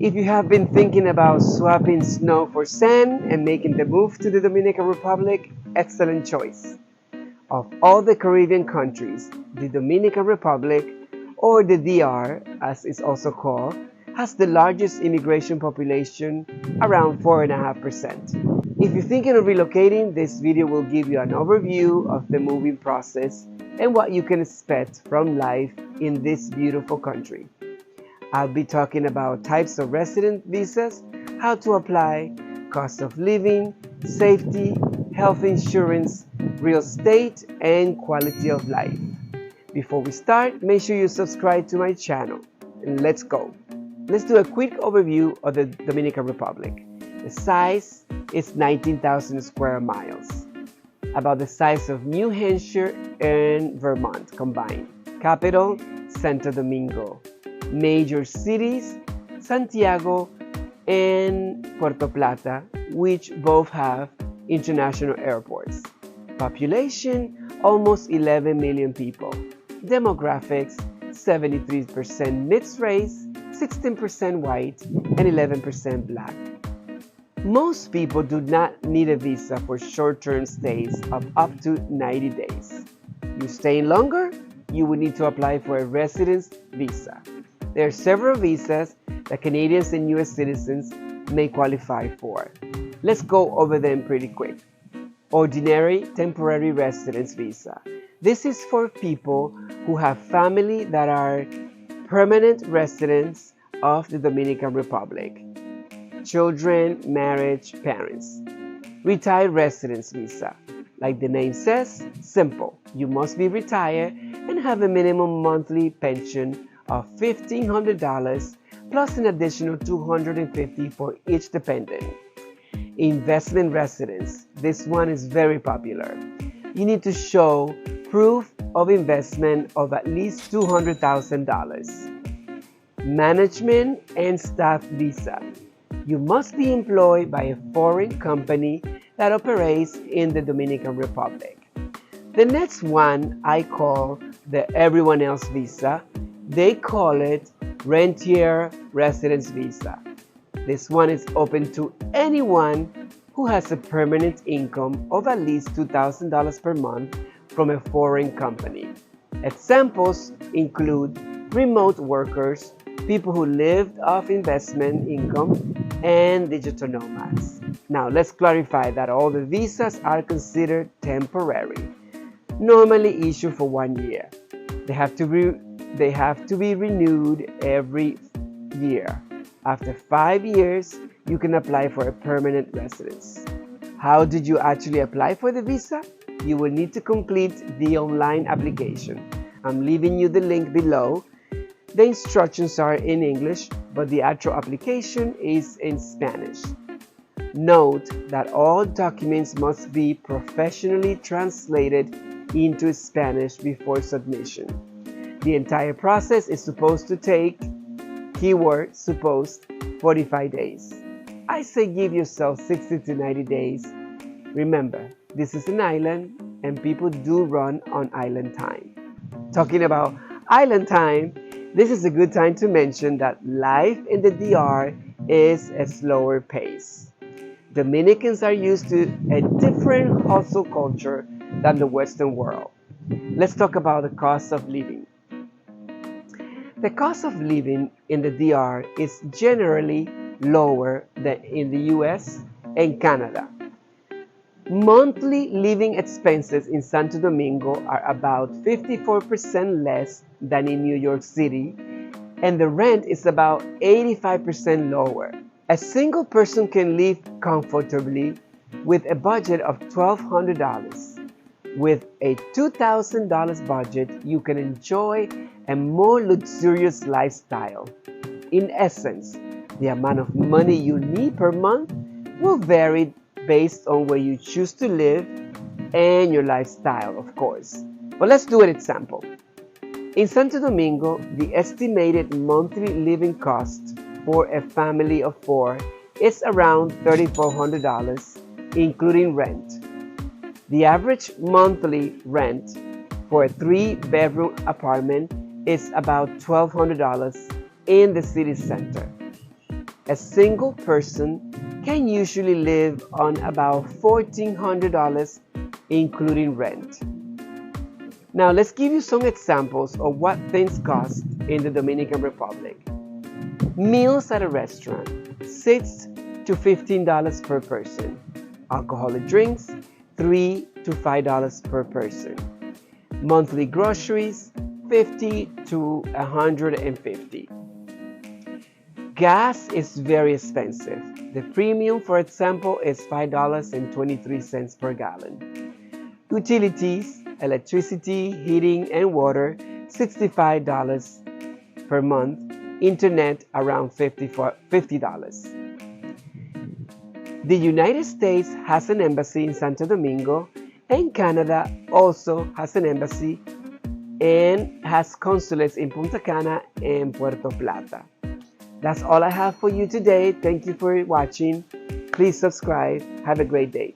If you have been thinking about swapping snow for sand and making the move to the Dominican Republic, excellent choice. Of all the Caribbean countries, the Dominican Republic, or the DR as it's also called, has the largest immigration population, around 4.5%. If you're thinking of relocating, this video will give you an overview of the moving process and what you can expect from life in this beautiful country. I'll be talking about types of resident visas, how to apply, cost of living, safety, health insurance, real estate, and quality of life. Before we start, make sure you subscribe to my channel, and let's go. Let's do a quick overview of the Dominican Republic. The size is 19,000 square miles, about the size of New Hampshire and Vermont combined. Capital, Santo Domingo. Major cities, Santiago and Puerto Plata, which both have international airports. Population, almost 11 million people. Demographics, 73% mixed race, 16% white, and 11% black. Most people do not need a visa for short-term stays of up to 90 days. You staying longer? You will need to apply for a residence visa. There are several visas that Canadians and US citizens may qualify for. Let's go over them pretty quick. Ordinary Temporary Residence Visa. This is for people who have family that are permanent residents of the Dominican Republic. Children, marriage, parents. Retired Residence Visa. Like the name says, simple. You must be retired and have a minimum monthly pension of $1,500 plus an additional $250 for each dependent. Investment residence. This one is very popular. You need to show proof of investment of at least $200,000. Management and staff visa. You must be employed by a foreign company that operates in the Dominican Republic. The next one I call the everyone else visa. They call it RENTIER residence visa. This one is open to anyone who has a permanent income of at least $2,000 per month from a foreign company. Examples include remote workers, people who lived off investment income, and digital nomads. Now let's clarify that all the visas are considered temporary, normally issued for 1 year. They have to be renewed every year. After 5 years, you can apply for a permanent residence. How did you actually apply for the visa? You will need to complete the online application. I'm leaving you the link below. The instructions are in English, but the actual application is in Spanish. Note that all documents must be professionally translated into Spanish before submission. The entire process is supposed to take, keyword supposed, 45 days. I say give yourself 60 to 90 days. Remember, this is an island and people do run on island time. Talking about island time, this is a good time to mention that life in the DR is a slower pace. Dominicans are used to a different hustle culture than the Western world. Let's talk about the cost of living. The cost of living in the DR is generally lower than in the US and Canada. Monthly living expenses in Santo Domingo are about 54% less than in New York City, and the rent is about 85% lower. A single person can live comfortably with a budget of $1,200. With a $2,000 budget, you can enjoy a more luxurious lifestyle. In essence, the amount of money you need per month will vary based on where you choose to live and your lifestyle, of course. But let's do an example. In Santo Domingo, the estimated monthly living cost for a family of 4 is around $3,400, including rent. The average monthly rent for a 3-bedroom apartment is about $1,200 in the city center. A single person can usually live on about $1,400 including rent. Now let's give you some examples of what things cost in the Dominican Republic. Meals at a restaurant, $6 to $15 per person. Alcoholic drinks, $3 to $5 per person. Monthly groceries, $50 to $150. Gas is very expensive. The premium, for example, is $5.23 per gallon. Utilities, electricity, heating, and water, $65 per month. Internet, around $50. The United States has an embassy in Santo Domingo, and Canada also has an embassy and has consulates in Punta Cana and Puerto Plata. That's all I have for you today. Thank you for watching. Please subscribe. Have a great day.